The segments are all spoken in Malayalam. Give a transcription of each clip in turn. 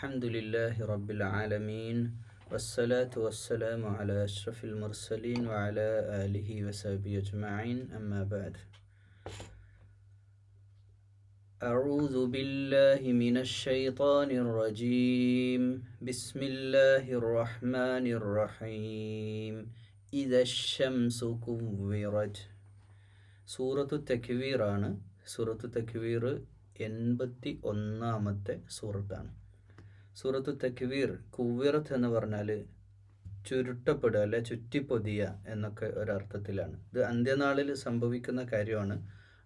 الحمد لله رب العالمين والصلاة والسلام على أشرف المرسلين وعلى آله وصحبه أجمعين أما بعد أعوذ بالله من الشيطان الرجيم بسم الله الرحمن الرحيم إذا الشمس كورت സൂറത്തു തക്വീറാണ്. സൂറത്തു തക്വീർ 81-ാമത്തെ സൂറത്താണ്. സൂറത്തു തക്വീർ, കുവ്വിറത്ത് എന്ന് പറഞ്ഞാൽ ചുരുട്ടപ്പെടുക അല്ലെ ചുറ്റിപ്പൊതിയ എന്നൊക്കെ ഒരർത്ഥത്തിലാണ്. ഇത് അന്ത്യനാളിൽ സംഭവിക്കുന്ന കാര്യമാണ്.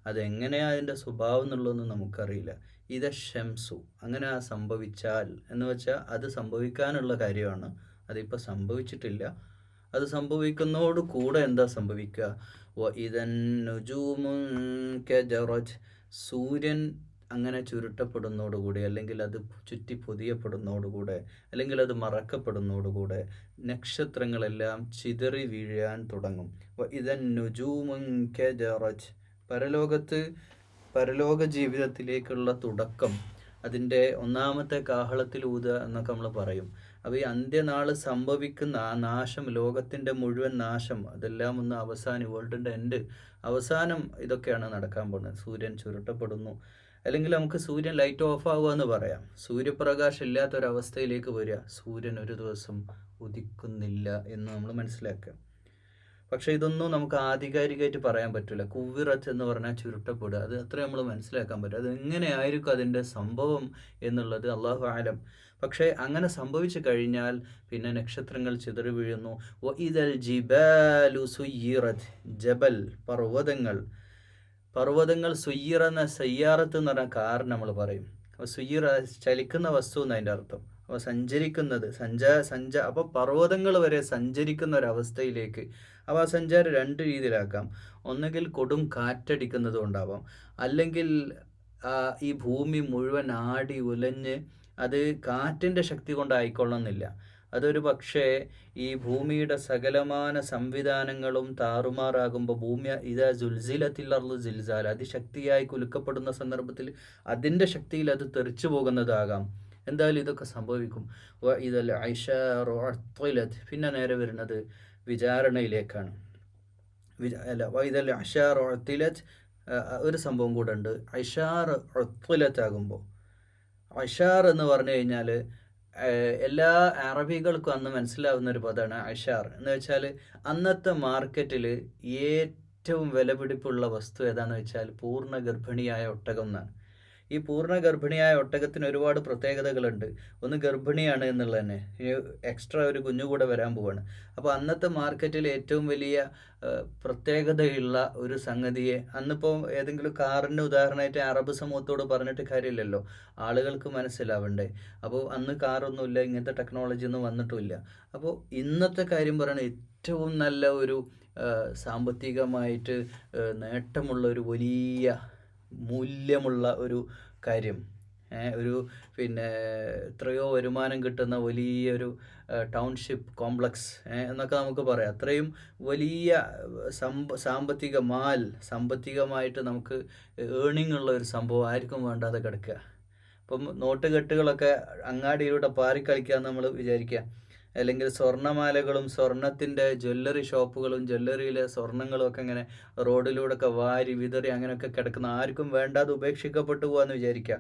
അതെങ്ങനെയാണ് അതിൻ്റെ സ്വഭാവം എന്നുള്ളതൊന്നും നമുക്കറിയില്ല. ഇത ഷംസു, അങ്ങനെ സംഭവിച്ചാൽ എന്ന് വെച്ചാൽ അത് സംഭവിക്കാനുള്ള കാര്യമാണ്. അതിപ്പോൾ സംഭവിച്ചിട്ടില്ല. അത് സംഭവിക്കുന്നതോട് കൂടെ എന്താ സംഭവിക്കുക? ഇതൻ നുജൂമുൻ കജറത്, സൂര്യൻ അങ്ങനെ ചുരുട്ടപ്പെടുന്നതോടുകൂടി, അല്ലെങ്കിൽ അത് ചുറ്റി പൊതിയപ്പെടുന്നതോടുകൂടെ, അല്ലെങ്കിൽ അത് മറക്കപ്പെടുന്നതോടുകൂടെ നക്ഷത്രങ്ങളെല്ലാം ചിതറി വീഴാൻ തുടങ്ങും. ഇതൻ നുജൂമുൻ കജറത്, പരലോക ജീവിതത്തിലേക്കുള്ള തുടക്കം, അതിൻ്റെ ഒന്നാമത്തെ കാഹളത്തിൽ ഊതുക എന്നൊക്കെ നമ്മൾ പറയും. അപ്പോൾ ഈ അന്ത്യനാൾ സംഭവിക്കുന്ന ആ നാശം, ലോകത്തിൻ്റെ മുഴുവൻ നാശം, അതെല്ലാം ഒന്ന് അവസാനം, വേൾഡിൻ്റെ എൻഡ്, അവസാനം ഇതൊക്കെയാണ് നടക്കാൻ പോകുന്നത്. സൂര്യൻ ചുരുട്ടപ്പെടുന്നു, അല്ലെങ്കിൽ നമുക്ക് സൂര്യൻ ലൈറ്റ് ഓഫ് ആവുക എന്ന് പറയാം. സൂര്യപ്രകാശം ഇല്ലാത്തൊരവസ്ഥയിലേക്ക് വരിക, സൂര്യൻ ഒരു ദിവസം ഉദിക്കുന്നില്ല എന്ന് നമ്മൾ മനസ്സിലാക്കുക. പക്ഷെ ഇതൊന്നും നമുക്ക് ആധികാരികമായിട്ട് പറയാൻ പറ്റില്ല. കുവ്വിറത്ത് എന്ന് പറഞ്ഞാൽ ചുരുട്ടപ്പെടുക, അത് അത്ര നമ്മൾ മനസ്സിലാക്കാൻ പറ്റും. അത് എങ്ങനെയായിരിക്കും അതിൻ്റെ സംഭവം എന്നുള്ളത് അള്ളാഹു ആലം. പക്ഷേ അങ്ങനെ സംഭവിച്ചു കഴിഞ്ഞാൽ പിന്നെ നക്ഷത്രങ്ങൾ ചിതറി വീഴുന്നു. ഇദൽ ജിബാലു സുയ്യിറത്, ജബൽ പർവ്വതങ്ങൾ സുയ്യിറ എന്ന സയ്യാറത്ത് എന്ന് പറഞ്ഞ കാർ നമ്മൾ പറയും. അപ്പോൾ സുയ്യിറ ചലിക്കുന്ന വസ്തു എന്നതിൻ്റെ അർത്ഥം. അപ്പോൾ സഞ്ചരിക്കുന്നത്, അപ്പോൾ പർവ്വതങ്ങൾ വരെ സഞ്ചരിക്കുന്ന ഒരവസ്ഥയിലേക്ക്. അപ്പോൾ ആ സഞ്ചാരം രണ്ട് രീതിയിലാക്കാം. ഒന്നുകിൽ കൊടും കാറ്റടിക്കുന്നത് കൊണ്ടാവാം, അല്ലെങ്കിൽ ഈ ഭൂമി മുഴുവൻ ആടി ഉലഞ്ഞ്, അത് കാറ്റിൻ്റെ ശക്തി കൊണ്ടായിക്കൊള്ളുന്നില്ല. അതൊരു പക്ഷേ ഈ ഭൂമിയുടെ സകലമാന സംവിധാനങ്ങളും താറുമാറാകുമ്പോൾ, ഭൂമി ഇതാ സുൽസിലത്തിലർന്നു സിൽസാൽ, അതിശക്തിയായി കുലുക്കപ്പെടുന്ന സന്ദർഭത്തിൽ അതിൻ്റെ ശക്തിയിൽ അത് തെറിച്ചു പോകുന്നതാകാം. എന്തായാലും ഇതൊക്കെ സംഭവിക്കും. ഇതല്ല ഐഷാറുഅത്വലത്, പിന്നെ നേരെ വരുന്നത് വിചാരണയിലേക്കാണ്. ഇതല്ല അഷാറുഅത്തിലത്, ഒരു സംഭവം കൂടെ ഉണ്ട്. ഐഷാർ ഒത്വലത്താകുമ്പോൾ, ഐഷാർ എന്ന് പറഞ്ഞു കഴിഞ്ഞാൽ എല്ലാ അറബികൾക്കും അന്ന് മനസ്സിലാവുന്ന ഒരു പദമാണ് അഷാർ. എന്ന് വെച്ചാൽ അന്നത്തെ മാർക്കറ്റിൽ ഏറ്റവും വിലപിടിപ്പുള്ള വസ്തു ഏതാണെന്ന് വെച്ചാൽ പൂർണ്ണ ഗർഭിണിയായ ഒട്ടകം എന്നാണ്. ഈ പൂർണ്ണ ഗർഭിണിയായ ഒട്ടകത്തിന് ഒരുപാട് പ്രത്യേകതകളുണ്ട്. ഒന്ന് ഗർഭിണിയാണ് എന്നുള്ളത് തന്നെ, എക്സ്ട്രാ ഒരു കുഞ്ഞുകൂടെ വരാൻ പോവാണ്. അപ്പോൾ അന്നത്തെ മാർക്കറ്റിൽ ഏറ്റവും വലിയ പ്രത്യേകതയുള്ള ഒരു സംഗതിയെ, അന്നിപ്പോൾ ഏതെങ്കിലും കാറിൻ്റെ ഉദാഹരണമായിട്ട് അറബ് സമൂഹത്തോട് പറഞ്ഞിട്ട് കാര്യമില്ലല്ലോ, ആളുകൾക്ക് മനസ്സിലാവണ്ടേ. അപ്പോൾ അന്ന് കാറൊന്നുമില്ല, ഇങ്ങനത്തെ ടെക്നോളജി ഒന്നും വന്നിട്ടുമില്ല. അപ്പോൾ ഇന്നത്തെ കാര്യം പറയുന്നത് ഏറ്റവും നല്ല ഒരു സാമ്പത്തികമായിട്ട് നേട്ടമുള്ള ഒരു വലിയ മൂല്യമുള്ള ഒരു കാര്യം, പിന്നെ എത്രയോ വരുമാനം കിട്ടുന്ന വലിയൊരു ടൗൺഷിപ്പ് കോംപ്ലക്സ് എന്നൊക്കെ നമുക്ക് പറയാം. അത്രയും വലിയ സാമ്പത്തികമായിട്ട് നമുക്ക് ഏണിംഗ് ഉള്ള ഒരു സംഭവം ആർക്കും വേണ്ടാതെ കിടക്കുക. ഇപ്പം നോട്ടുകെട്ടുകളൊക്കെ അങ്ങാടിയിലൂടെ പാറിക്കളിക്കുക എന്ന് നമ്മൾ വിചാരിക്കുക, അല്ലെങ്കിൽ സ്വർണ്ണമാലകളും സ്വർണത്തിൻ്റെ ജ്വല്ലറി ഷോപ്പുകളും ജ്വല്ലറിയിലെ സ്വർണ്ണങ്ങളും ഒക്കെ ഇങ്ങനെ റോഡിലൂടെയൊക്കെ വാരി വിതറി അങ്ങനെയൊക്കെ കിടക്കുന്ന, ആർക്കും വേണ്ടാതെ ഉപേക്ഷിക്കപ്പെട്ടു പോകാമെന്ന് വിചാരിക്കുക.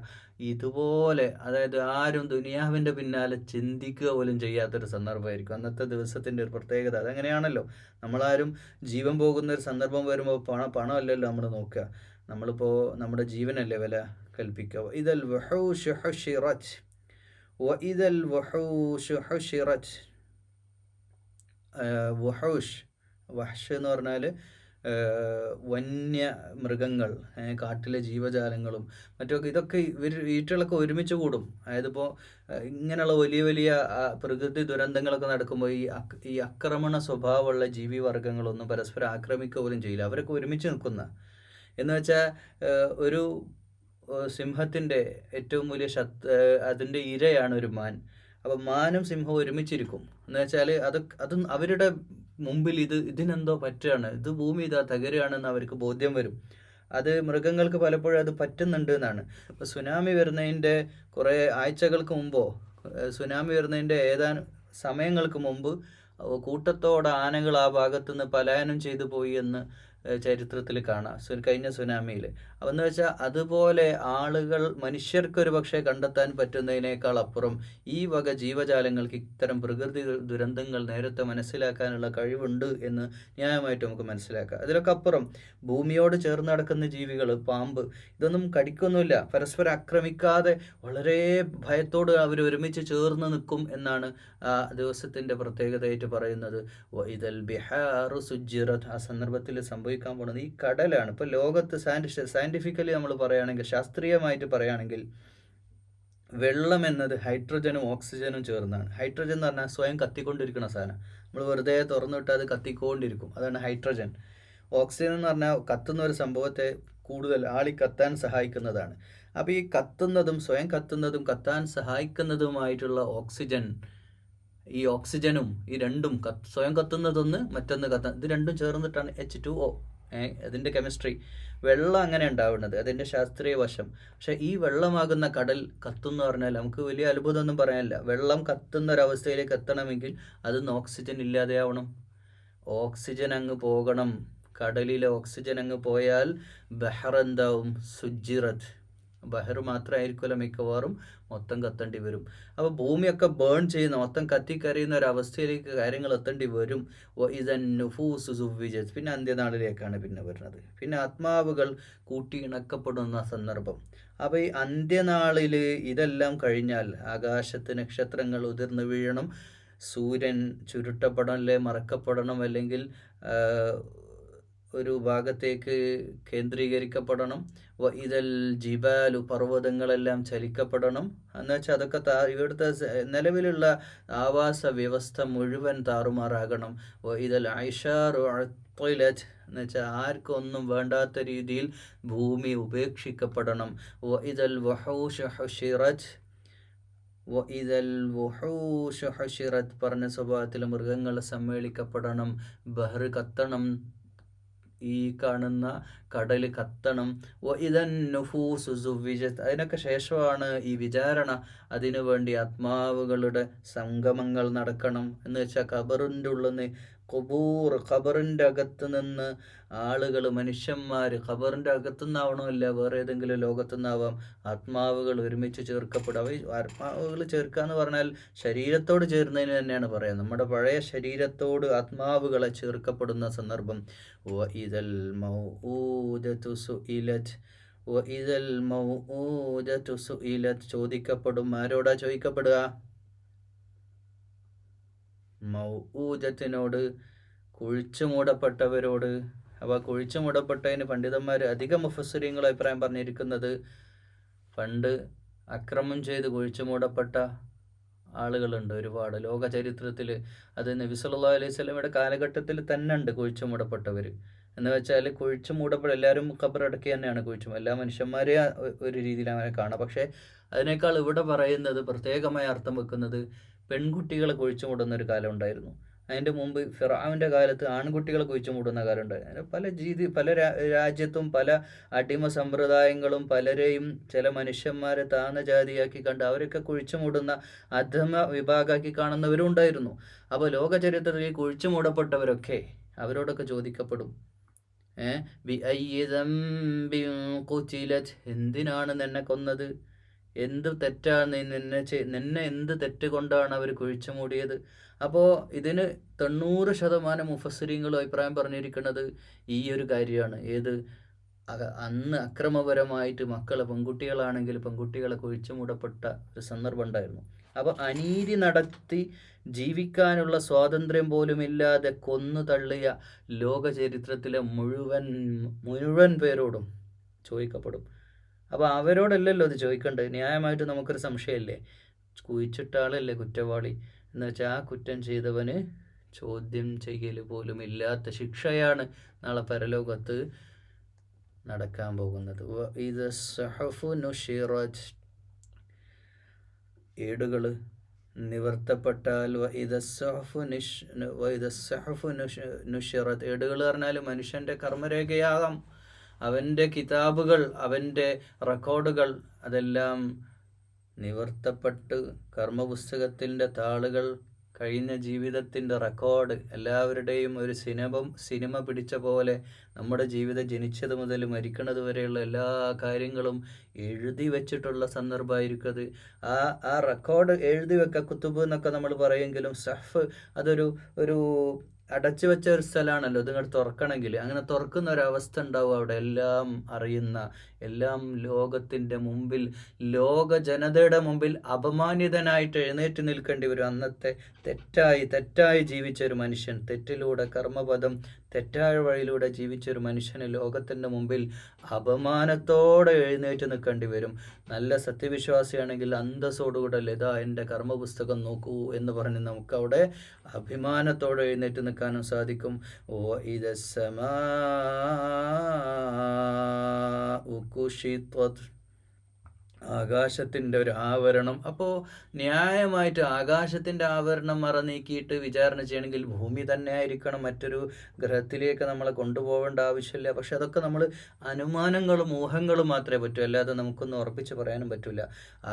ഇതുപോലെ, അതായത് ആരും ദുനിയാവിൻ്റെ പിന്നാലെ ചിന്തിക്കുക പോലും ചെയ്യാത്തൊരു സന്ദർഭമായിരിക്കും അന്നത്തെ ദിവസത്തിൻ്റെ ഒരു പ്രത്യേകത. അതങ്ങനെയാണല്ലോ, നമ്മളാരും ജീവൻ പോകുന്ന ഒരു സന്ദർഭം വരുമ്പോൾ പണമല്ലല്ലോ നമ്മൾ നോക്കുക, നമ്മളിപ്പോൾ നമ്മുടെ ജീവനല്ലേ വില കൽപ്പിക്കുക. ഇദൽ വഹൂഷ് ഹുശിറത്, വഇദൽ വഹൂഷ് ഹുശിറത്. വഹ്ഷ് എന്ന് പറഞ്ഞാൽ വന്യ മൃഗങ്ങൾ, കാട്ടിലെ ജീവജാലങ്ങളും മറ്റൊക്കെ, ഇതൊക്കെ വീട്ടുകളൊക്കെ ഒരുമിച്ച് കൂടും. അതായത് ഇപ്പോൾ ഇങ്ങനെയുള്ള വലിയ വലിയ പ്രകൃതി ദുരന്തങ്ങളൊക്കെ നടക്കുമ്പോൾ ഈ ആക്രമണ സ്വഭാവമുള്ള ജീവിവർഗങ്ങളൊന്നും പരസ്പരം ആക്രമിക്കുക പോലും ചെയ്യില്ല, അവരൊക്കെ ഒരുമിച്ച് നിൽക്കുന്ന. എന്ന് വെച്ചാൽ ഒരു സിംഹത്തിൻ്റെ ഏറ്റവും വലിയ അതിൻ്റെ ഇരയാണ് ഒരു മാൻ. അപ്പം മാനും സിംഹവും ഒരുമിച്ചിരിക്കും. എന്ന് വെച്ചാൽ അതും അവരുടെ മുമ്പിൽ ഇതിനെന്തോ പറ്റുകയാണ്, ഇത് ഭൂമി ഇതാ തകരുകയാണെന്ന് അവർക്ക് ബോധ്യം വരും. അത് മൃഗങ്ങൾക്ക് പലപ്പോഴും അത് പറ്റുന്നുണ്ട് എന്നാണ്. ഇപ്പോൾ സുനാമി വരുന്നതിൻ്റെ കുറേ ആഴ്ചകൾക്ക് മുമ്പോ സുനാമി വരുന്നതിൻ്റെ ഏതാനും സമയങ്ങൾക്ക് മുമ്പ് കൂട്ടത്തോടെ ആനകൾ ആ ഭാഗത്തുനിന്ന് പലായനം ചെയ്തു പോയി എന്ന് ചരിത്രത്തിൽ കാണാം, കഴിഞ്ഞ സുനാമിയിൽ. എന്ന് വെച്ചാൽ അതുപോലെ ആളുകൾ മനുഷ്യർക്കൊരു പക്ഷേ കണ്ടെത്താൻ പറ്റുന്നതിനേക്കാൾ അപ്പുറം ഈ വക ജീവജാലങ്ങൾക്ക് ഇത്തരം പ്രകൃതി ദുരന്തങ്ങൾ നേരത്തെ മനസ്സിലാക്കാനുള്ള കഴിവുണ്ട് എന്ന് ന്യായമായിട്ട് നമുക്ക് മനസ്സിലാക്കാം. അതിലൊക്കെ അപ്പുറം ഭൂമിയോട് ചേർന്ന് നടക്കുന്ന ജീവികൾ, പാമ്പ്, ഇതൊന്നും കടിക്കൊന്നുമില്ല, പരസ്പരം ആക്രമിക്കാതെ വളരെ ഭയത്തോട് അവർ ഒരുമിച്ച് ചേർന്ന് നിൽക്കും എന്നാണ് ആ ദിവസത്തിൻ്റെ പ്രത്യേകതയായിട്ട് പറയുന്നത്. ഇതൽ ബിഹാറു സുജിറത്, ആ സന്ദർഭത്തിൽ സംഭവിക്കാൻ പോകുന്നത് ഈ കടലാണ്. ഇപ്പോൾ ലോകത്ത് സയൻറ്റിഫിക്കലി നമ്മൾ പറയുകയാണെങ്കിൽ, ശാസ്ത്രീയമായിട്ട് പറയുകയാണെങ്കിൽ, വെള്ളം എന്നത് ഹൈഡ്രജനും ഓക്സിജനും ചേർന്നാണ്. ഹൈഡ്രജൻ എന്ന് പറഞ്ഞാൽ സ്വയം കത്തിക്കൊണ്ടിരിക്കുന്ന സാധനം, നമ്മൾ വെറുതെ തുറന്നിട്ട് അത് കത്തിക്കൊണ്ടിരിക്കും, അതാണ് ഹൈഡ്രജൻ. ഓക്സിജൻ എന്ന് പറഞ്ഞാൽ കത്തുന്ന ഒരു സംഭവത്തെ കൂടുതൽ കത്താൻ സഹായിക്കുന്നതാണ്. അപ്പോൾ ഈ കത്തുന്നതും സ്വയം കത്തുന്നതും കത്താൻ സഹായിക്കുന്നതുമായിട്ടുള്ള ഈ ഓക്സിജനും ഈ രണ്ടും സ്വയം കത്തുന്നതൊന്ന്, മറ്റൊന്ന് ഇത് രണ്ടും ചേർന്നിട്ടാണ് H2O. അതിൻ്റെ കെമിസ്ട്രി. വെള്ളം അങ്ങനെ ഉണ്ടാവുന്നത്, അതിൻ്റെ ശാസ്ത്രീയ വശം. പക്ഷെ ഈ വെള്ളമാകുന്ന കടൽ കത്തുന്ന പറഞ്ഞാൽ നമുക്ക് വലിയ അത്ഭുതമൊന്നും പറയാനില്ല. വെള്ളം കത്തുന്ന ഒരവസ്ഥയിലേക്ക് എത്തണമെങ്കിൽ അതിന്ന് ഓക്സിജൻ ഇല്ലാതെയാവണം, ഓക്സിജൻ അങ്ങ് പോകണം. കടലിലെ ഓക്സിജൻ അങ്ങ് പോയാൽ ബഹർ എന്താവും? സുജിറത്. ബഹർ മാത്രമായിരിക്കുമല്ലോ മിക്കവാറും, മൊത്തം കത്തേണ്ടി വരും. അപ്പോൾ ഭൂമിയൊക്കെ ബേൺ ചെയ്യുന്ന, മൊത്തം കത്തിക്കറിയുന്ന ഒരവസ്ഥയിലേക്ക് കാര്യങ്ങൾ എത്തേണ്ടി വരും. ഇതൻ നുഫൂസ് സുവ്വിജത്, പിന്നെ അന്ത്യനാളിലേക്കാണ് പിന്നെ വരുന്നത്. പിന്നെ ആത്മാവുകൾ കൂട്ടിയിണക്കപ്പെടുന്ന സന്ദർഭം. അപ്പോൾ ഈ അന്ത്യനാളിൽ ഇതെല്ലാം കഴിഞ്ഞാൽ ആകാശത്ത് നക്ഷത്രങ്ങൾ ഉതിർന്നു വീഴണം, സൂര്യൻ ചുരുട്ടപ്പെടണം, അല്ലെ മറക്കപ്പെടണം, അല്ലെങ്കിൽ ഒരു ഭാഗത്തേക്ക് കേന്ദ്രീകരിക്കപ്പെടണം. ഇതൽ ജിബാലു, പർവ്വതങ്ങളെല്ലാം ചലിക്കപ്പെടണം. എന്ന് വെച്ചാൽ അതൊക്കെ ഇവിടുത്തെ നിലവിലുള്ള ആവാസ വ്യവസ്ഥ മുഴുവൻ താറുമാറാകണം. ഇതൽ ഐഷാറു അത്തൊയിലറ്റ്, എന്ന് വെച്ചാൽ ആർക്കും ഒന്നും വേണ്ടാത്ത രീതിയിൽ ഭൂമി ഉപേക്ഷിക്കപ്പെടണം. ഇതൽ വഹൂഷ ഹുഷിറത്, ഇതൽ വുഹൂഷ ഹുഷിറത് പറഞ്ഞ സ്വഭാവത്തിൽ മൃഗങ്ങൾ സമ്മേളിക്കപ്പെടണം. ബഹർ കത്തണം, ഈ കാണുന്ന കടൽ കത്തണം. ഇതൻ നുഫൂസു സുവ്വിജത്, അതിനൊക്കെ ശേഷമാണ് ഈ വിചാരണ. അതിനു വേണ്ടി ആത്മാവുകളുടെ സംഗമങ്ങൾ നടക്കണം. എന്ന് വെച്ചാൽ ഖബറിൻ്റെ ഉള്ളിൽ നിന്ന് ഖബറിൻ്റെ അകത്ത് നിന്ന് ആളുകൾ, മനുഷ്യന്മാർ ഖബറിൻ്റെ അകത്തുനിന്നാവണമല്ല, വേറെ ഏതെങ്കിലും ലോകത്തുനിന്നാവാം, ആത്മാവുകൾ ഒരുമിച്ച് ചേർക്കപ്പെടും. ആത്മാവുകൾ ചേർക്കുക എന്ന് പറഞ്ഞാൽ ശരീരത്തോട് ചേരുന്നതിന് തന്നെയാണ് പറയാം. നമ്മുടെ പഴയ ശരീരത്തോട് ആത്മാവുകളെ ചേർക്കപ്പെടുന്ന സന്ദർഭം. ഇതൽ മൗഊദതു സുഇലത്, ഇതൽ മൗഊദതു സുഇലത്, ചോദിക്കപ്പെടും. ആരോടാ ചോദിക്കപ്പെടുക? മൗഊദത്തിനോട്, കുഴിച്ചു മൂടപ്പെട്ടവരോട്. അപ്പോൾ കുഴിച്ചു മൂടപ്പെട്ടതിന് പണ്ഡിതന്മാർ, അധികം മുഫസ്സിരീങ്ങൾ അഭിപ്രായം പറഞ്ഞിരിക്കുന്നത്, പണ്ട് അക്രമം ചെയ്ത് കുഴിച്ചു മൂടപ്പെട്ട ആളുകളുണ്ട് ഒരുപാട് ലോക ചരിത്രത്തിൽ. അത് നബി സല്ലല്ലാഹു അലൈഹി വസല്ലമയുടെ കാലഘട്ടത്തിൽ തന്നെ ഉണ്ട് കുഴിച്ചു മൂടപ്പെട്ടവർ. എന്ന് വെച്ചാൽ കുഴിച്ചു എല്ലാവരും ഖബറടക്കി തന്നെയാണ് കുഴിച്ചു, എല്ലാ മനുഷ്യന്മാരെ ഒരു രീതിയിൽ അങ്ങനെ കാണാം. പക്ഷേ അതിനേക്കാൾ ഇവിടെ പറയുന്നത്, പ്രത്യേകമായി അർത്ഥം വെക്കുന്നത്, പെൺകുട്ടികളെ കുഴിച്ചു മൂടുന്ന ഒരു കാലം ഉണ്ടായിരുന്നു. അതിൻ്റെ മുമ്പ് ഫിർഔന്റെ കാലത്ത് ആൺകുട്ടികളെ കുഴിച്ചു മൂടുന്ന കാലം ഉണ്ടായിരുന്നു. പല രാജ്യത്തും പല അടിമ സമ്പ്രദായങ്ങളും പലരെയും ചില മനുഷ്യന്മാരെ താഴ്ന്ന ജാതിയാക്കി കണ്ട് അവരൊക്കെ കുഴിച്ചു മൂടുന്ന അധമ വിഭാഗമാക്കി കാണുന്നവരും ഉണ്ടായിരുന്നു. അപ്പോൾ ലോക ചരിത്രത്തിൽ കുഴിച്ചു മൂടപ്പെട്ടവരൊക്കെ അവരോടൊക്കെ ചോദിക്കപ്പെടും, എന്തിനാണ് നിന്നെ കൊന്നത്? എന്ത് തെറ്റാണ് നിന്നെ എന്ത് തെറ്റ് കൊണ്ടാണ് അവർ കുഴിച്ചു മൂടിയത്? അപ്പോൾ ഇതിന് 90% മുഫസ്സിരീങ്ങളും അഭിപ്രായം പറഞ്ഞിരിക്കുന്നത് ഈ ഒരു കാര്യമാണ്. ഏത്? അന്ന് അക്രമപരമായിട്ട് പെൺകുട്ടികളാണെങ്കിൽ പെൺകുട്ടികളെ കുഴിച്ചു മൂടപ്പെട്ട ഒരു സന്ദർഭം ഉണ്ടായിരുന്നു. അപ്പോൾ അനീതി നടത്തി ജീവിക്കാനുള്ള സ്വാതന്ത്ര്യം പോലുമില്ലാതെ കൊന്നു തള്ളിയ ലോക ചരിത്രത്തിലെ മുഴുവൻ പേരോടും ചോദിക്കപ്പെടും. അപ്പോൾ അവരോടല്ലല്ലോ അത് ചോദിക്കേണ്ടത്. ന്യായമായിട്ട് നമുക്കൊരു സംശയമല്ലേ, കുഴിച്ചിട്ട ആളല്ലേ കുറ്റവാളി? എന്ന് വെച്ചാൽ ആ കുറ്റം ചെയ്തവന് ചോദ്യം ചെയ്യൽ പോലും ഇല്ലാത്ത ശിക്ഷയാണ് നാളെ പരലോകത്ത് നടക്കാൻ പോകുന്നത്. ഇത് സഹഫു നുഷിറത്, ഏടുകൾ നിവർത്തപ്പെട്ടാൽ, നുഷിറത്, ഏടുകൾ പറഞ്ഞാൽ മനുഷ്യൻ്റെ നിവർത്തപ്പെട്ട് കർമ്മപുസ്തകത്തിൻ്റെ താളുകൾ, കഴിഞ്ഞ ജീവിതത്തിൻ്റെ റെക്കോർഡ് എല്ലാവരുടെയും ഒരു സിനിമ പിടിച്ച പോലെ നമ്മുടെ ജീവിതം ജനിച്ചത് മുതൽ മരിക്കണത് വരെയുള്ള എല്ലാ കാര്യങ്ങളും എഴുതി വെച്ചിട്ടുള്ള സന്ദർഭമായിരിക്കും അത്. ആ റെക്കോർഡ് എഴുതി വെക്കുക, കുത്തുബ് എന്നൊക്കെ നമ്മൾ പറയുമെങ്കിലും സഹഫ് അതൊരു ഒരു അടച്ചു വെച്ച ഒരു സ്ഥലമാണല്ലോ. ഇതിങ്ങൾ തുറക്കണമെങ്കിൽ അങ്ങനെ തുറക്കുന്ന ഒരവസ്ഥ ഉണ്ടാവും. അവിടെ എല്ലാം അറിയുന്ന, എല്ലാം ലോകത്തിൻ്റെ മുമ്പിൽ, ലോക ജനതയുടെ മുമ്പിൽ അപമാനിതനായിട്ട് എഴുന്നേറ്റ് നിൽക്കേണ്ടി വരും. അന്നത്തെ തെറ്റായി ജീവിച്ച ഒരു മനുഷ്യൻ, തെറ്റിലൂടെ കർമ്മപദം തെറ്റായ വഴിയിലൂടെ ജീവിച്ച ഒരു മനുഷ്യന് ലോകത്തിൻ്റെ മുമ്പിൽ അപമാനത്തോടെ എഴുന്നേറ്റ് നിൽക്കേണ്ടി വരും. നല്ല സത്യവിശ്വാസിയാണെങ്കിൽ അന്തസ്സോടുകൂടെ ഇതാ എൻ്റെ കർമ്മപുസ്തകം നോക്കൂ എന്ന് പറഞ്ഞ് നമുക്കവിടെ അഭിമാനത്തോടെ എഴുന്നേറ്റ് നിൽക്കാനും സാധിക്കും. ഓ ഇദസ്സമാഉ കുശിത്വത്, ആകാശത്തിൻ്റെ ഒരു ആവരണം. അപ്പോൾ ന്യായമായിട്ട് ആകാശത്തിൻ്റെ ആവരണം മറ നീക്കിയിട്ട് വിചാരണ ചെയ്യണമെങ്കിൽ ഭൂമി തന്നെ ആയിരിക്കണം, മറ്റൊരു ഗ്രഹത്തിലേക്ക് നമ്മളെ കൊണ്ടുപോകേണ്ട ആവശ്യമില്ല. പക്ഷെ അതൊക്കെ നമ്മൾ അനുമാനങ്ങളും ഊഹങ്ങളും മാത്രമേ പറ്റൂ, അല്ലാതെ നമുക്കൊന്നും ഉറപ്പിച്ച് പറയാനും പറ്റില്ല.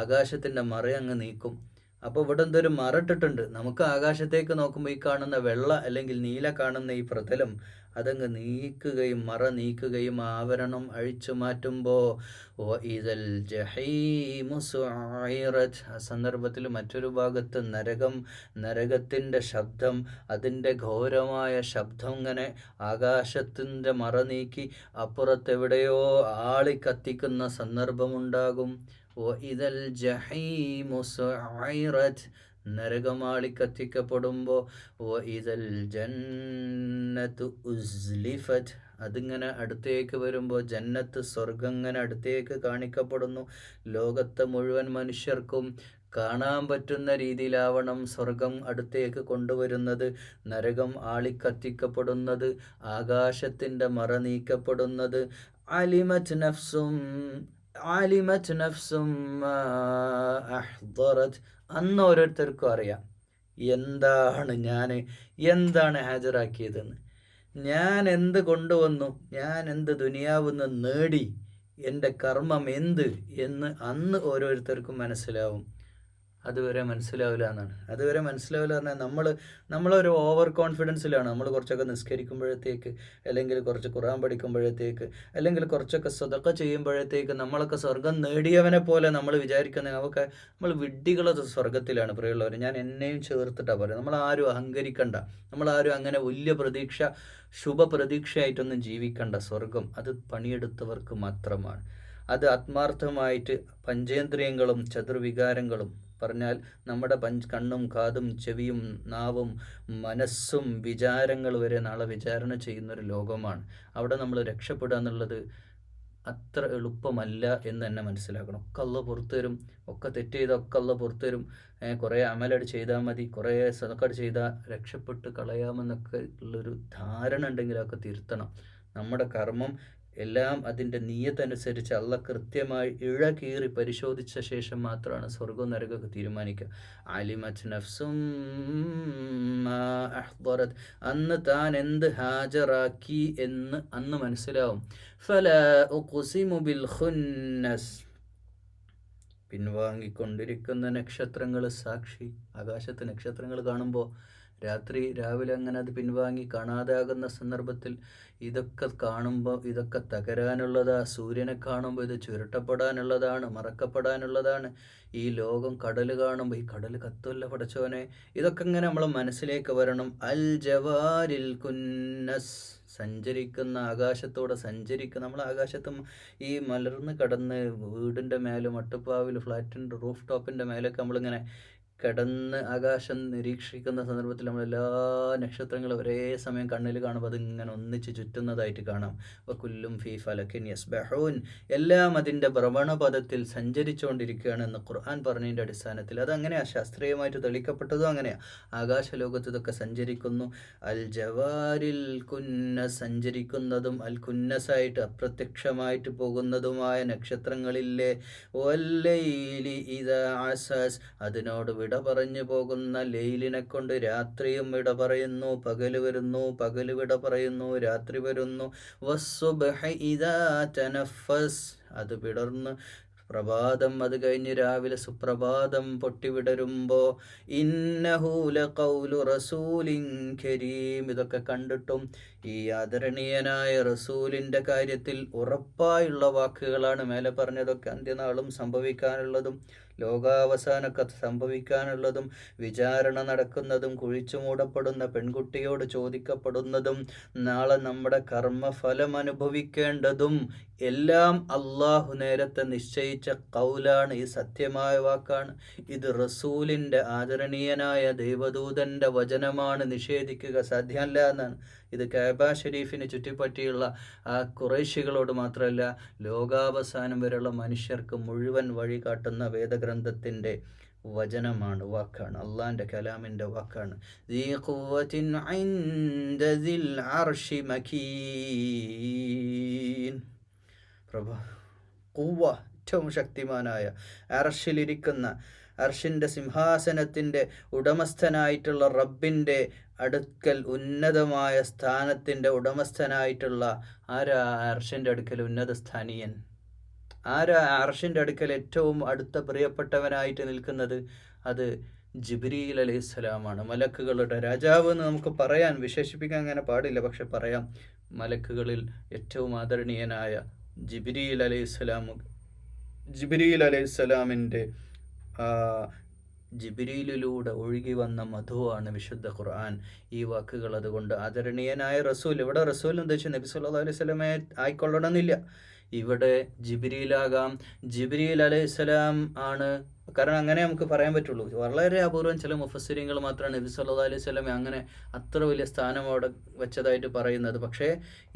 ആകാശത്തിൻ്റെ മറ അങ്ങ് നീക്കും. അപ്പോൾ ഇവിടെ എന്തൊരു മറട്ടിട്ടുണ്ട്. നമുക്ക് ആകാശത്തേക്ക് നോക്കുമ്പോൾ ഈ കാണുന്ന വെള്ള അല്ലെങ്കിൽ നീല കാണുന്ന ഈ പ്രതലം അതങ്ങ് നീക്കുകയും മറ നീക്കുകയും ആവരണം അഴിച്ചു മാറ്റുമ്പോൾ ഇദൽ ജഹീമു സുഇറത്, ആ സന്ദർഭത്തിൽ മറ്റൊരു ഭാഗത്ത് നരകത്തിൻ്റെ ശബ്ദം, അതിൻ്റെ ഘോരമായ ശബ്ദം ഇങ്ങനെ ആകാശത്തിൻ്റെ മറ നീക്കി അപ്പുറത്തെവിടെയോ ആളി കത്തിക്കുന്ന സന്ദർഭമുണ്ടാകും. ഇദൽ ജഹീമു സുഇറത്, നരകമാളി കത്തിക്കപ്പെടുമ്പോൾ ഇദൽ ജന്നത്തു ഉസ്ലിഫത്, അതിങ്ങനെ അടുത്തേക്ക് വരുമ്പോൾ ജന്നത്ത്, സ്വർഗം ഇങ്ങനെ അടുത്തേക്ക് കാണിക്കപ്പെടുന്നു. ലോകത്തെ മുഴുവൻ മനുഷ്യർക്കും കാണാൻ പറ്റുന്ന രീതിയിലാവണം സ്വർഗം അടുത്തേക്ക് കൊണ്ടുവരുന്നത്. നരകം ആളിക്കത്തിക്കപ്പെടുന്നത്, ആകാശത്തിൻ്റെ മറ നീക്കപ്പെടുന്നത്. അലിമത് നഫ്സും മാ അഹ്ദറത്, അന്ന് ഓരോരുത്തർക്കും അറിയാം എന്താണ് ഹാജരാക്കിയതെന്ന്, ഞാൻ എന്ത് കൊണ്ടുവന്നു, ഞാൻ എന്ത് ദുനിയാവുന്ന് നേടി, എൻ്റെ കർമ്മം എന്ത് എന്ന് അന്ന് ഓരോരുത്തർക്കും മനസ്സിലാവും. അതുവരെ മനസ്സിലാവില്ല എന്നാണ്. അതുവരെ മനസ്സിലാവില്ല പറഞ്ഞാൽ നമ്മളൊരു ഓവർ കോൺഫിഡൻസിലാണ്. നമ്മൾ കുറച്ചൊക്കെ നിസ്കരിക്കുമ്പോഴത്തേക്ക്, അല്ലെങ്കിൽ കുറച്ച് ഖുർആൻ പഠിക്കുമ്പോഴത്തേക്ക്, അല്ലെങ്കിൽ കുറച്ചൊക്കെ സദഖ ചെയ്യുമ്പോഴത്തേക്ക് നമ്മളൊക്കെ സ്വർഗം നേടിയവനെ പോലെ നമ്മൾ വിചാരിക്കുന്ന, നമ്മൾ വിഡ്ഢികളത് സ്വർഗത്തിലാണ് പ്രിയമുള്ളവർ. ഞാൻ എന്നെയും ചേർത്തിട്ടാണ് പറയുന്നത്. നമ്മളാരും അഹങ്കരിക്കണ്ട, നമ്മളാരും അങ്ങനെ വലിയ ശുഭപ്രതീക്ഷയായിട്ടൊന്നും ജീവിക്കണ്ട. സ്വർഗം അത് പണിയെടുത്തവർക്ക് മാത്രമാണ്. അത് ആത്മാർത്ഥമായിട്ട് പഞ്ചേന്ദ്രിയങ്ങളും ചതുർവികാരങ്ങളും പറഞ്ഞാൽ നമ്മുടെ കണ്ണും കാതും ചെവിയും നാവും മനസ്സും വിചാരങ്ങൾ വരെ നാളെ വിചാരണ ചെയ്യുന്നൊരു ലോകമാണ്. അവിടെ നമ്മൾ രക്ഷപ്പെടുക എന്നുള്ളത് അത്ര എളുപ്പമല്ല എന്ന് തന്നെ മനസ്സിലാക്കണം. ഒക്കെ അള്ളാഹ് പുറത്തു തരും, ഒക്കെ തെറ്റ് ചെയ്താൽ ഒക്കെ അള്ളാഹ് പുറത്തു തരും. കുറേ അമലട് ചെയ്താൽ മതി, കുറേ സദഖ ചെയ്താൽ രക്ഷപ്പെട്ട് കളയാമെന്നൊക്കെ ഉള്ളൊരു ധാരണ ഉണ്ടെങ്കിൽ അതൊക്കെ തിരുത്തണം. നമ്മുടെ കർമ്മം എല്ലാം അതിൻ്റെ നിയത്തനുസരിച്ച് അള്ളാഹ് കൃത്യമായി ഇഴകീറി പരിശോധിച്ച ശേഷം മാത്രമാണ് സ്വർഗവും നരകമൊക്കെ തീരുമാനിക്കുക. അലിമത് നഫ്സും മാ അഹ്ദറത്, അന്ന് താൻ എന്ത് ഹാജരാക്കി എന്ന് അന്ന് മനസ്സിലാവും. ഫലാ ഉഖ്സിമു ബിൽ ഖുന്നസ്, പിൻവാങ്ങിക്കൊണ്ടിരിക്കുന്ന നക്ഷത്രങ്ങൾ സാക്ഷി. ആകാശത്ത് നക്ഷത്രങ്ങൾ കാണുമ്പോൾ രാവിലെ അങ്ങനെ അത് പിൻവാങ്ങി കാണാതെ ആകുന്ന സന്ദർഭത്തിൽ ഇതൊക്കെ കാണുമ്പോൾ ഇതൊക്കെ തകരാനുള്ളതാ. സൂര്യനെ കാണുമ്പോൾ ഇത് ചുരുട്ടപ്പെടാനുള്ളതാണ്, മറക്കപ്പെടാനുള്ളതാണ്. ഈ ലോകം കടൽ കാണുമ്പോൾ ഈ കടൽ കത്തുമല്ല പടച്ചോനെ. ഇതൊക്കെ ഇങ്ങനെ നമ്മളെ മനസ്സിലേക്ക് വരണം. അൽ ജവാരിൽ കുന്നസ്, സഞ്ചരിക്കുന്ന ആകാശത്തോടെ സഞ്ചരിക്കുന്ന, നമ്മൾ ആകാശത്തും ഈ മലർന്ന് കടന്ന് വീടിൻ്റെ മേലെ മട്ടുപ്പാവിൽ ഫ്ലാറ്റിൻ്റെ റൂഫ് ടോപ്പിൻ്റെ മേലൊക്കെ നമ്മളിങ്ങനെ കിടന്ന് ആകാശം നിരീക്ഷിക്കുന്ന സന്ദർഭത്തിൽ നമ്മളെല്ലാ നക്ഷത്രങ്ങളും ഒരേ സമയം കണ്ണിൽ കാണുമ്പോൾ അതിങ്ങനെ ഒന്നിച്ച് ചുറ്റുന്നതായിട്ട് കാണാം. വകുല്ലും ഫീ ഫലക്കിൻ യസ്ബഹൂൻ, എല്ലാം അതിൻ്റെ ഭ്രമണപഥത്തിൽ സഞ്ചരിച്ചുകൊണ്ടിരിക്കുകയാണെന്ന് ഖുർആൻ പറഞ്ഞതിൻ്റെ അടിസ്ഥാനത്തിൽ അതങ്ങനെയാണ്, ശാസ്ത്രീയമായിട്ട് തെളിയിക്കപ്പെട്ടതും അങ്ങനെയാണ്. ആകാശലോകത്ത് ഇതൊക്കെ സഞ്ചരിക്കുന്നു. അൽ ജവാരിൽ കുന്നസ്, സഞ്ചരിക്കുന്നതും അൽ കുന്നസായിട്ട് അപ്രത്യക്ഷമായിട്ട് പോകുന്നതുമായ നക്ഷത്രങ്ങളില്ലേ. വല്ലൈലി ഇദാ അസസ്, അതിനോട് വിട പറഞ്ഞു പോകുന്ന ലൈലിനെ കൊണ്ട് രാത്രിയും വിട പറയുന്നു. പകല് വരുന്നു, പകല് വിട പറയുന്നു, രാത്രി വരുന്നു. വസ്സുബ്ഹി ഇദാ തനഫസ്, അത് വിടർന്ന് പ്രഭാതം അത് കഴിഞ്ഞ് രാവിലെ സുപ്രഭാതം പൊട്ടിവിടരുമ്പോൾ ഇന്നഹു ലഖൗലു റസൂലിൻ കരീം, ഇതൊക്കെ കണ്ടിട്ടും ഈ ആദരണീയനായ റസൂലിൻ്റെ കാര്യത്തിൽ ഉറപ്പായുള്ള വാക്കുകളാണ്. മേലെ പറഞ്ഞതൊക്കെ അന്ത്യനാളും സംഭവിക്കാനുള്ളതും ലോകാവസാനമൊക്കെ സംഭവിക്കാനുള്ളതും വിചാരണ നടക്കുന്നതും കുഴിച്ചു മൂടപ്പെടുന്ന പെൺകുട്ടിയോട് ചോദിക്കപ്പെടുന്നതും നാളെ നമ്മുടെ കർമ്മഫലം അനുഭവിക്കേണ്ടതും എല്ലാം അള്ളാഹു നേരത്തെ നിശ്ചയിച്ച കൗലാണ്. ഈ സത്യമായ വാക്കാണ്. ഇത് റസൂലിൻ്റെ ആദരണീയനായ ദൈവദൂതൻ്റെ വചനമാണ്. നിഷേധിക്കുക സാധ്യമല്ല എന്നാണ്. ഇത് കഅബ ഷരീഫിന് ചുറ്റിപ്പറ്റിയുള്ള ആ ഖുറൈശികളോട് മാത്രമല്ല, ലോകാവസാനം വരെയുള്ള മനുഷ്യർക്ക് മുഴുവൻ വഴി കാട്ടുന്ന വേദഗ്രന്ഥത്തിൻ്റെ വചനമാണ്, വാക്കാണ്, അള്ളാൻ്റെ കലാമിൻ്റെ വാക്കാണ്. ദീ ഖുവ്വത്തിൻ ഇൻദ ദിൽ അർശി മകീൻ. ഖുവ്വ, ഏറ്റവും ശക്തിമാനായ, അർശിലിരിക്കുന്ന, അർഷിൻ്റെ സിംഹാസനത്തിൻ്റെ ഉടമസ്ഥനായിട്ടുള്ള റബ്ബിൻ്റെ അടുക്കൽ ഉന്നതമായ സ്ഥാനത്തിൻ്റെ ഉടമസ്ഥനായിട്ടുള്ള ആരാ അർഷിൻ്റെ അടുക്കൽ ഉന്നത സ്ഥാനീയൻ? ആരാ അർഷിൻ്റെ അടുക്കൽ ഏറ്റവും അടുത്ത പ്രിയപ്പെട്ടവനായിട്ട് നിൽക്കുന്നത്? അത് ജിബ്രീൽ അലൈഹിസ്സലാമാണ്. മലക്കുകളുടെ രാജാവ് എന്ന് നമുക്ക് പറയാൻ, വിശേഷിപ്പിക്കാൻ അങ്ങനെ പാടില്ല, പക്ഷെ പറയാം. മലക്കുകളിൽ ഏറ്റവും ആദരണീയനായ ജിബ്രീൽ അലൈഹിസ്സലാമിൻ്റെ ജിബ്രീലിലൂടെ ഒഴുകി വന്ന മധുവാണ് വിശുദ്ധ ഖുർആൻ. ഈ വാക്കുകൾ അതുകൊണ്ട് ആദരണീയനായ റസൂൽ, ഇവിടെ റസൂൽ എന്ന് വെച്ചാൽ നബി സല്ലല്ലാഹു അലൈഹി വസല്ലമയെ ആയിക്കൊള്ളണമെന്നില്ല. ഇവിടെ ജിബ്രീലാകാം, ജിബ്രീൽ അലൈഹിസ്സലാം ആണ്. കാരണം അങ്ങനെ നമുക്ക് പറയാൻ പറ്റുള്ളൂ. വളരെ അപൂർവം ചില മുഫസ്സിരീങ്ങൾ മാത്രമാണ് നബി സല്ലല്ലാഹു അലൈഹി വസല്ലമയെ അങ്ങനെ അത്ര വലിയ സ്ഥാനം അവിടെ വെച്ചതായിട്ട് പറയുന്നത്. പക്ഷേ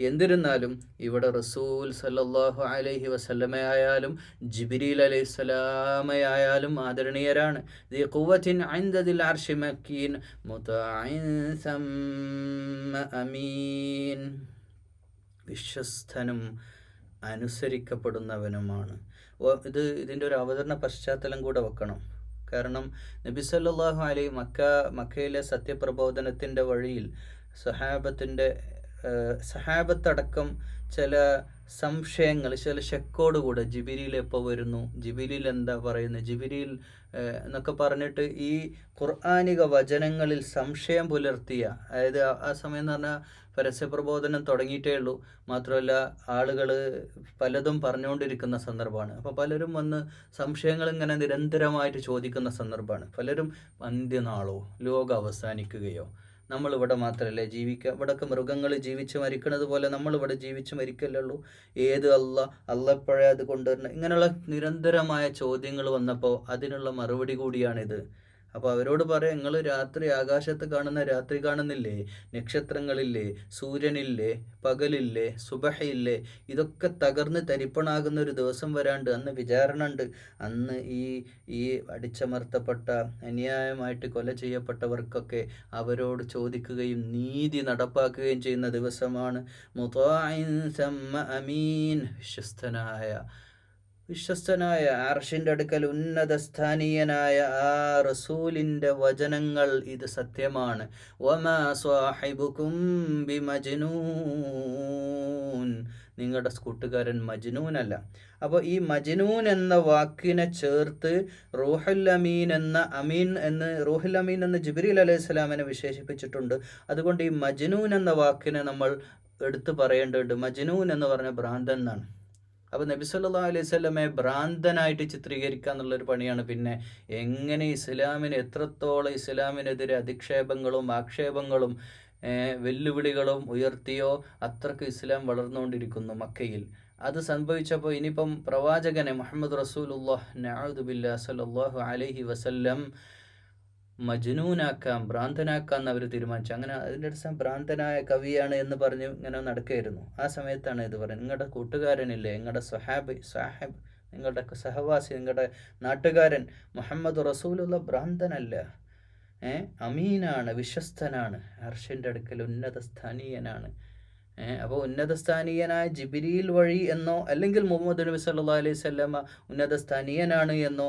എന്നിരുന്നാലും ഇവിടെ റസൂൽ സല്ലല്ലാഹു അലൈഹി വസല്ലമയായാലും ജിബ്രീൽ അലൈഹിസ്സലാമയായാലും ആദരണീയരാണ്. ദി ഖുവ്വത്തിൻ ഇൻദ ദിൽ അർശി മക്കീൻ മുതഇൻ സമ്മ അമീൻ. വിശ്വസ്തനും അനുസരിക്കപ്പെടുന്നവനുമാണ്. ഇതിൻ്റെ ഒരു അവതരണ പശ്ചാത്തലം കൂടെ വെക്കണം. കാരണം നബി സല്ലല്ലാഹു അലൈഹി മക്കയിലെ സത്യപ്രബോധനത്തിൻ്റെ വഴിയിൽ സഹാബത്തടക്കം ചില സംശയങ്ങൾ, ചില ശക്കോടുകൂടെ ജിബ്രീൽ എപ്പോൾ വരുന്നു, ജിബ്രീൽ എന്താ പറയുന്നത്, ജിബ്രീൽ എന്നൊക്കെ പറഞ്ഞിട്ട് ഈ ഖുർആനിക വചനങ്ങളിൽ സംശയം പുലർത്തിയ, അതായത് ആ സമയം എന്ന് പറഞ്ഞാൽ പരസ്യപ്രബോധനം തുടങ്ങിയിട്ടേ ഉള്ളൂ. മാത്രമല്ല ആളുകൾ പലതും പറഞ്ഞുകൊണ്ടിരിക്കുന്ന സന്ദർഭമാണ്. അപ്പോൾ പലരും വന്ന് സംശയങ്ങൾ ഇങ്ങനെ നിരന്തരമായിട്ട് ചോദിക്കുന്ന സന്ദർഭമാണ്. പലരും അന്ത്യനാളോ, ലോകം അവസാനിക്കുകയോ, നമ്മളിവിടെ മാത്രമല്ലേ ഇവിടെയൊക്കെ മൃഗങ്ങൾ ജീവിച്ച് മരിക്കുന്നത് പോലെ നമ്മളിവിടെ ജീവിച്ച് മരിക്കല്ലുള്ളൂ, ഏത് അള്ളപ്പോഴേ അത് കൊണ്ടുവരണം, ഇങ്ങനെയുള്ള നിരന്തരമായ ചോദ്യങ്ങൾ വന്നപ്പോൾ അതിനുള്ള മറുപടി കൂടിയാണിത്. അപ്പോൾ അവരോട് പറയാം, നിങ്ങൾ രാത്രി ആകാശത്ത് കാണുന്ന രാത്രി കാണുന്നില്ലേ, നക്ഷത്രങ്ങളില്ലേ, സൂര്യനില്ലേ, പകലില്ലേ, സുബഹയില്ലേ, ഇതൊക്കെ തകർന്ന് തരിപ്പണാകുന്ന ഒരു ദിവസം വരാണ്ട്. അന്ന് വിചാരണ ഉണ്ട്. അന്ന് ഈ അടിച്ചമർത്തപ്പെട്ട, അന്യായമായിട്ട് കൊല ചെയ്യപ്പെട്ടവർക്കൊക്കെ അവരോട് ചോദിക്കുകയും നീതി നടപ്പാക്കുകയും ചെയ്യുന്ന ദിവസമാണ്. മുതാഇൻ സമ്മ അമീൻ, വിശ്വസ്തനായ അർശിൻ്റെ അടുക്കൽ ഉന്നത സ്ഥാനീയനായ ആ റസൂലിൻ്റെ വചനങ്ങൾ ഇത് സത്യമാണ്. വമാ സ്വാഹിബുകും ബിമജ്നൂൻ, നിങ്ങളുടെ കൂട്ടുകാരൻ മജ്നൂനല്ല. അപ്പോൾ ഈ മജ്നൂൻ എന്ന വാക്കിനെ ചേർത്ത് റൂഹുൽ അമീൻ എന്ന് ജിബ്രീൽ അലൈഹിസ്സലാമിനെ വിശേഷിപ്പിച്ചിട്ടുണ്ട്. അതുകൊണ്ട് ഈ മജ്നൂൻ എന്ന വാക്കിനെ നമ്മൾ എടുത്തു പറയേണ്ടതുണ്ട്. മജ്നൂൻ എന്ന് പറഞ്ഞ ഭ്രാന്തൻ എന്നാണ്. അപ്പോൾ നബി സല്ലല്ലാഹു അലൈഹി വസല്ലമയെ ഭ്രാന്തനായിട്ട് ചിത്രീകരിക്കുക എന്നുള്ളൊരു പണിയാണ്. പിന്നെ എങ്ങനെ എത്രത്തോളം ഇസ്ലാമിനെതിരെ അധിക്ഷേപങ്ങളും ആക്ഷേപങ്ങളും വെല്ലുവിളികളും ഉയർത്തിയോ അത്രക്ക് ഇസ്ലാം വളർന്നുകൊണ്ടിരിക്കുന്നു മക്കയിൽ. അത് സംഭവിച്ചപ്പോൾ ഇനിയിപ്പം പ്രവാചകനെ മുഹമ്മദ് റസൂലുള്ളാഹി നഅൂദു ബില്ലാഹി സല്ലല്ലാഹു അലൈഹി വസല്ലം ഭ്രാന്തനാക്കാൻ എന്ന് അവർ തീരുമാനിച്ചു. അങ്ങനെ അതിൻ്റെ അടിസ്ഥാനം ഭ്രാന്തനായ കവിയാണ് എന്ന് പറഞ്ഞ് ഇങ്ങനെ നടക്കുകയായിരുന്നു. ആ സമയത്താണ് ഇത് പറയുന്നത്, നിങ്ങളുടെ കൂട്ടുകാരനില്ലേ, നിങ്ങളുടെ സാഹിബ്, നിങ്ങളുടെ സഹവാസി, നിങ്ങളുടെ നാട്ടുകാരൻ മുഹമ്മദ് റസൂലുള്ള ഭ്രാന്തനല്ല, അമീനാണ്, വിശ്വസ്തനാണ്, അർശിൻ്റെ അടുക്കൽ ഉന്നത സ്ഥാനീയനാണ്. അപ്പോൾ ഉന്നതസ്ഥാനീയനായ ജിബ്രീൽ വഴി എന്നോ അല്ലെങ്കിൽ മുഹമ്മദ് നബി സല്ലല്ലാഹു അലൈഹി വസല്ലമ ഉന്നതസ്ഥാനീയനാണ് എന്നോ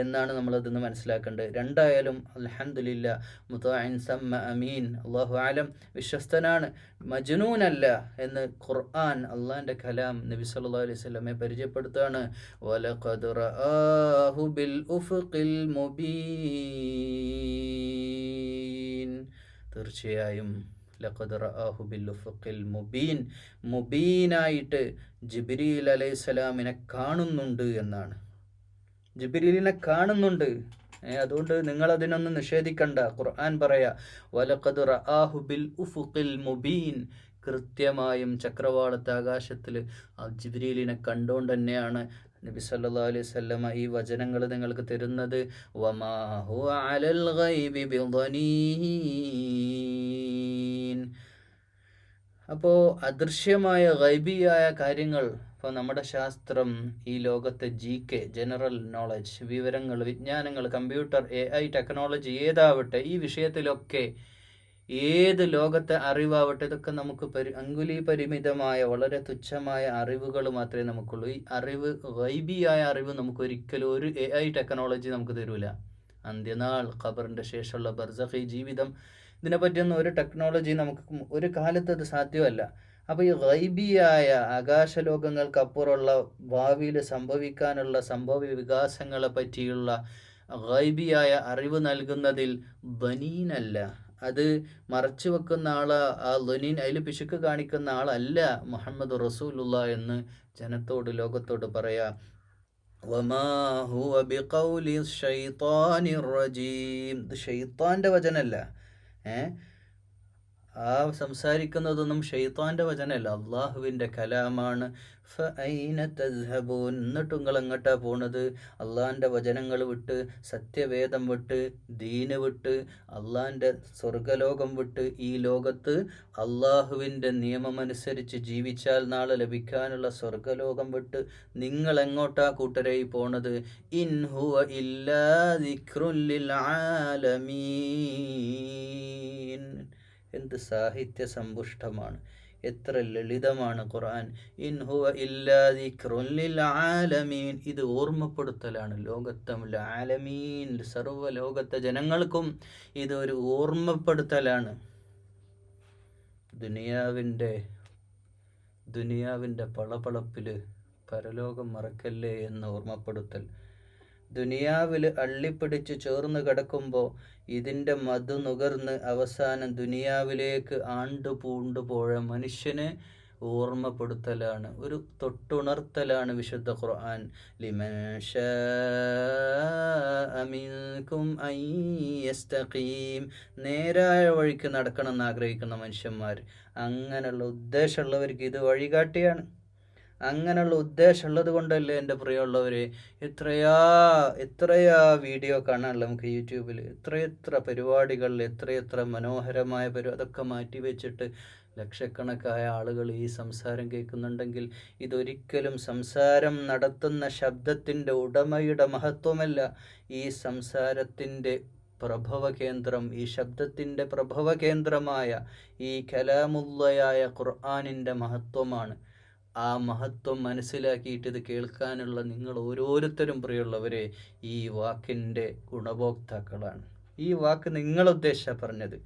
എന്നാണ് നമ്മളതിന്ന് മനസ്സിലാക്കേണ്ടത്. രണ്ടായാലും അൽഹംദുലില്ലാ മുതാഇൻ സമ്മ അമീൻ, അല്ലാഹു ആലം, വിശ്വസ്തനാണ്, മജ്നൂനല്ല എന്ന് ഖുർആൻ അള്ളാഹിൻ്റെ കലാം നബി സല്ലല്ലാഹു അലൈഹി വസല്ലമയെ പരിചയപ്പെടുത്തുകയാണ്. വലഖദ് റആഹു ബിൽ ഉഫുഖിൽ മുബീൻ, തീർച്ചയായും ലഖദ് റആഹു ബിൽ ഉഫുഖിൽ മുബീൻ, മുബീനായിട്ട് ജിബ്രീൽ അലൈഹിസ്സലാമിനെ കാണുന്നുണ്ട് എന്നാണ്. ജിബ്രീലിനെ കാണുന്നുണ്ട്. അതുകൊണ്ട് നിങ്ങളതിനൊന്നും നിഷേധിക്കണ്ട. ഖുർആൻ പറയാ വലഖദ് റആഹു ബിൽ ഉഫുഖിൽ മുബീൻ, കൃത്യമായും ചക്രവാളത്തെ ആകാശത്തിൽ ജിബ്രീലിനെ കണ്ടുകൊണ്ട് തന്നെയാണ് നബി സല്ലല്ലാഹു അലൈഹി വസല്ലമ ഈ വചനങ്ങൾ നിങ്ങൾക്ക് തരുന്നത്. വമാ ഹുവ അലൽ ഗൈബി ബിളനീൻ. അപ്പോൾ അദൃശ്യമായ ഗൈബിയായ കാര്യങ്ങൾ, ഇപ്പോൾ നമ്മുടെ ശാസ്ത്രം, ഈ ലോകത്തെ GK ജനറൽ നോളജ്, വിവരങ്ങൾ, വിജ്ഞാനങ്ങൾ, കമ്പ്യൂട്ടർ, AI ടെക്നോളജി ഏതാവട്ടെ, ഈ വിഷയത്തിലൊക്കെ ഏത് ലോകത്തെ അറിവാവട്ടെ, ഇതൊക്കെ നമുക്ക് അങ്കുലി പരിമിതമായ വളരെ തുച്ഛമായ അറിവുകൾ മാത്രമേ നമുക്കുള്ളൂ. ഈ അറിവ്, ഗൈബിയായ അറിവ് നമുക്കൊരിക്കലും ഒരു AI ടെക്നോളജി നമുക്ക് തരൂല. അന്ത്യനാൾ, ഖബറിൻ്റെ ശേഷമുള്ള ബർസഖി ജീവിതം, ഇതിനെപ്പറ്റിയൊന്നും ഒരു ടെക്നോളജി നമുക്ക് ഒരു കാലത്ത് അത് സാധ്യമല്ല. അപ്പോൾ ഈ ഗൈബിയായ ആകാശലോകങ്ങൾക്കപ്പുറമുള്ള ഭാവിയിൽ സംഭവിക്കാനുള്ള സംഭവ വികാസങ്ങളെ പറ്റിയുള്ള ഗൈബിയായ അറിവ് നൽകുന്നതിൽ ബനീനല്ല, അത് മറച്ചു വെക്കുന്ന ആള്, ആ ലനീൻ, അതിൽ പിശുക്ക് കാണിക്കുന്ന ആളല്ല മുഹമ്മദ് റസൂലുള്ള എന്ന് ജനത്തോട്, ലോകത്തോട് പറയാ. വമാ ഹുവ ബിഖൗലി ശൈത്താനിർ റജീം, ഇത് ഷെയ്ത്താൻ്റെ വചനല്ല. ആ സംസാരിക്കുന്നതൊന്നും ഷെയ്ത്താൻ്റെ വചനമല്ല, അള്ളാഹുവിൻ്റെ കലാമാണ്. ഫഅൈന തസ്ഹബൂൻ, എന്നിട്ടും നിങ്ങൾ എങ്ങോട്ടാ പോണത്? അള്ളാഹിൻ്റെ വചനങ്ങൾ വിട്ട്, സത്യവേദം വിട്ട്, ദീന് വിട്ട്, അള്ളാഹിൻ്റെ സ്വർഗലോകം വിട്ട്, ഈ ലോകത്ത് അള്ളാഹുവിൻ്റെ നിയമമനുസരിച്ച് ജീവിച്ചാൽ നാളെ ലഭിക്കാനുള്ള സ്വർഗലോകം വിട്ട് നിങ്ങൾ എങ്ങോട്ടാ കൂട്ടരായി പോണത്? ഇൻ ഹുവ ഇല്ലാ ദിക്റുൻ ലിൽ ആലമീൻ. എന്ത് സാഹിത്യ സമ്പുഷ്ടമാണ്, എത്ര ലളിതമാണ് ഖുർആൻ. ഇൻ ഹുവ ഇല്ലാ ദിക്റുൻ ലിൽ ആലമീൻ, ഇത് ഓർമ്മപ്പെടുത്തലാണ് ലോകത്തെ ആലമീൻ, സർവ്വ ലോകത്തെ ജനങ്ങൾക്കും ഇതൊരു ഓർമ്മപ്പെടുത്തലാണ്. ദുനിയാവിൻ്റെ പളപളപ്പിൽ പരലോകം മറക്കല്ലേ എന്ന് ഓർമ്മപ്പെടുത്തൽ. ദുനിയാവിൽ അള്ളിപ്പിടിച്ച് ചേർന്ന് കിടക്കുമ്പോൾ ഇതിൻ്റെ മധു നുകർന്ന് അവസാനം ദുനിയാവിലേക്ക് ആണ്ടുപൂണ്ടുപോയ മനുഷ്യന് ഓർമ്മപ്പെടുത്തലാണ്, ഒരു തൊട്ടുണർത്തലാണ് വിശുദ്ധ ഖുർആൻ. ലിമൻ ശാഅ മിൻകും അൻ യസ്തഖീം, നേരായ വഴിക്ക് നടക്കണം എന്ന് ആഗ്രഹിക്കുന്ന മനുഷ്യന്മാർ, അങ്ങനെയുള്ള ഉദ്ദേശമുള്ളവർക്ക് ഇത് വഴികാട്ടിയാണ്. അങ്ങനെയുള്ള ഉദ്ദേശമുള്ളത് കൊണ്ടല്ലേ എൻ്റെ പ്രിയമുള്ളവർ എത്രയാ വീഡിയോ കാണാനുള്ള നമുക്ക് യൂട്യൂബിൽ, എത്രയെത്ര പരിപാടികളിൽ, എത്രയെത്ര മനോഹരമായ അതൊക്കെ മാറ്റി വെച്ചിട്ട് ലക്ഷക്കണക്കായ ആളുകൾ ഈ സംസാരം കേൾക്കുന്നുണ്ടെങ്കിൽ ഇതൊരിക്കലും സംസാരം നടത്തുന്ന ശബ്ദത്തിൻ്റെ ഉടമയുടെ മഹത്വമല്ല, ഈ സംസാരത്തിൻ്റെ പ്രഭവകേന്ദ്രം, ഈ ശബ്ദത്തിൻ്റെ പ്രഭവകേന്ദ്രമായ ഈ കലാമുള്ളയായ ഖുർആനിൻ്റെ മഹത്വമാണ്. ആ മഹത്വം മനസ്സിലാക്കിയിട്ട് ഇത് കേൾക്കാനുള്ള നിങ്ങൾ ഓരോരുത്തരും പ്രിയമുള്ളവരെ ഈ വാക്കിൻ്റെ ഗുണഭോക്താക്കളാണ്. ഈ വാക്ക് നിങ്ങളുദ്ദേശിച്ച പറഞ്ഞത്,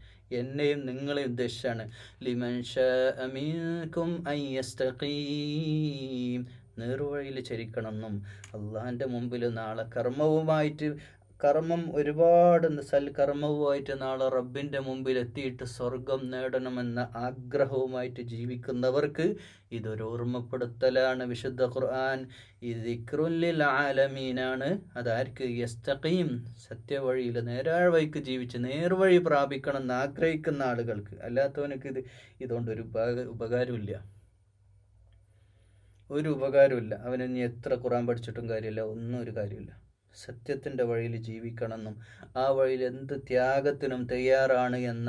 എന്നെയും നിങ്ങളെയും ഉദ്ദേശിച്ചാണ്. ലിമൻ ശാഅ മിൻകും അൻ യസ്തഖീം, നേർവഴിയിൽ ചരിക്കണമെന്നും അള്ളാഹിൻ്റെ മുമ്പിൽ നാളെ കർമ്മം ഒരുപാട് സൽക്കർമ്മവുമായിട്ട് നാളെ റബ്ബിൻ്റെ മുമ്പിൽ എത്തിയിട്ട് സ്വർഗം നേടണമെന്ന ആഗ്രഹവുമായിട്ട് ജീവിക്കുന്നവർക്ക് ഇതൊരു ഓർമ്മപ്പെടുത്തലാണ് വിശുദ്ധ ഖുർആൻ. ഈ ദിക്റുൻ ലിൽ ആലമീനാണ്. അതാർക്ക്? യസ്തഖീം, സത്യവഴിയിൽ നേരായ വഴിക്ക് ജീവിച്ച് നേർവഴി പ്രാപിക്കണം എന്ന് ആഗ്രഹിക്കുന്ന ആളുകൾക്ക്. അല്ലാത്തവനക്ക് ഇതുകൊണ്ട് ഒരു ഉപകാരമില്ല, ഒരു ഉപകാരമില്ല. അവനിനി എത്ര ഖുർആൻ പഠിച്ചിട്ടും കാര്യമില്ല, ഒന്നും ഒരു കാര്യമില്ല. സത്യത്തിൻ്റെ വഴിയിൽ ജീവിക്കണമെന്നും ആ വഴിയിൽ എന്ത് ത്യാഗത്തിനും തയ്യാറാണ് എന്ന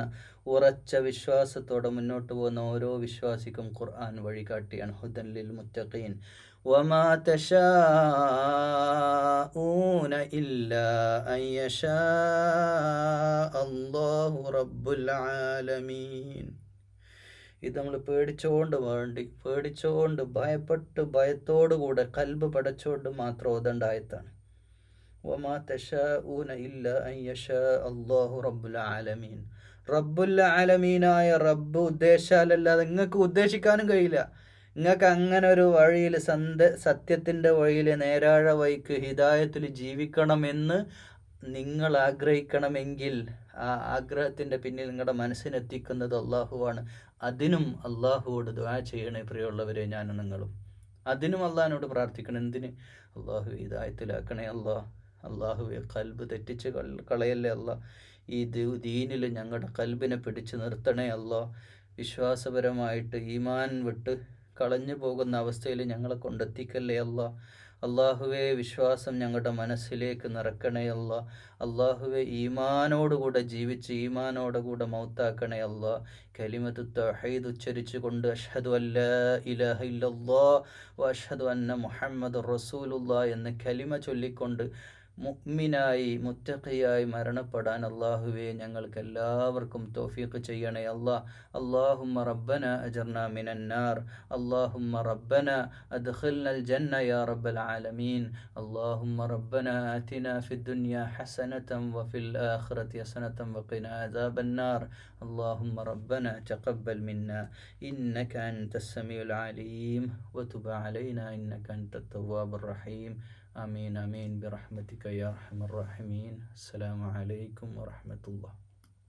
ഉറച്ച വിശ്വാസത്തോടെ മുന്നോട്ട് പോകുന്ന ഓരോ വിശ്വാസിക്കും ഖുർആൻ വഴികാട്ടിയാണ്. ഹുദൻ ലിൽ മുത്തഖീൻ. വമാ തശാഊന ഇല്ലാ അൻ യശാ അല്ലാഹു റബ്ബുൽ ആലമീൻ. ഇത് നമ്മൾ പേടിച്ചോണ്ട് ഭയത്തോടു കൂടെ കൽബ് പടച്ചോണ്ട് മാത്രം ഓതേണ്ട ആയത്താണ്. വമാ തശാഊന ഇല്ല അൻ യശാ അല്ലാഹു റബ്ബുൽ ആലമീൻ. റബ്ബുൽ ആലമീനായ റബ്ബ് ഉദ്ദേശാലല്ലാതെ നിങ്ങൾക്ക് ഉദ്ദേശിക്കാനും കഴിയില്ല. നിങ്ങൾക്ക് അങ്ങനെ ഒരു വഴിയിൽ സത്യത്തിൻ്റെ വഴിയിൽ നേരാഴ വഴിക്ക് ഹിദായത്തിൽ ജീവിക്കണമെന്ന് നിങ്ങൾ ആഗ്രഹിക്കണമെങ്കിൽ ആ ആഗ്രഹത്തിൻ്റെ പിന്നിൽ നിങ്ങളുടെ മനസ്സിനെത്തിക്കുന്നത് അള്ളാഹുവാണ്. അതിനും അള്ളാഹുവോട് ദുആ ചെയ്യണേ പ്രിയമുള്ളവരെ, ഞാനും നിങ്ങളും. അതിനും അള്ളാഹിനോട് പ്രാർത്ഥിക്കണം. എന്തിന്? അള്ളാഹു ഹിദായത്തിലാക്കണേ അള്ളാഹുവെ കൽബ് തെറ്റിച്ച് കളയല്ലേ ഈ ദീനിൽ ഞങ്ങളുടെ കൽബിനെ പിടിച്ചു നിർത്തണേ വിശ്വാസപരമായിട്ട് ഈമാൻ വിട്ട് കളഞ്ഞു പോകുന്ന അവസ്ഥയിൽ ഞങ്ങളെ കൊണ്ടെത്തിക്കല്ലേ അള്ളാഹുവെ വിശ്വാസം ഞങ്ങളുടെ മനസ്സിലേക്ക് നിറക്കണേ അള്ളാഹുവെ ഈമാനോടുകൂടെ ജീവിച്ച് ഈമാനോടുകൂടെ മൗത്താക്കണേ കലിമത്തു തൗഹീദ് ഉച്ചരിച്ചു കൊണ്ട് അഷ്ഹദു അല്ലാ ഇലാഹ ഇല്ലല്ലാഹ് വ അഷ്ഹദു അന്ന മുഹമ്മദുർ റസൂലുള്ളാഹ് എന്ന കലിമ ചൊല്ലിക്കൊണ്ട് മുഅ്മിനായി മുത്തഖിയായി മരണപ്പെടാൻ അള്ളാഹുവെ ഞങ്ങൾക്ക് എല്ലാവർക്കും തൗഫീഖ് ചെയ്യണേ അല്ലാഹുമ്മ റബ്ബന അജർനാ മിനന്നാർ അല്ലാഹുമ്മ റബ്ബന അദ്ഖിൽനൽ ജന്ന യാ റബ്ബൽ ആലമീൻ അല്ലാഹുമ്മ റബ്ബന ആതിനാ ഫിദ്ദുനിയ ഹസനതൻ വഫിൽ ആഖിറതി ഹസനതൻ വഖിനാ അദാബന്നാർ اللهم ربنا تقبل منا إنك أنت السميع العليم وتب علينا إنك أنت التواب الرحيم آمين آمين برحمتك يا أرحم الراحمين. السلام عليكم ورحمة الله.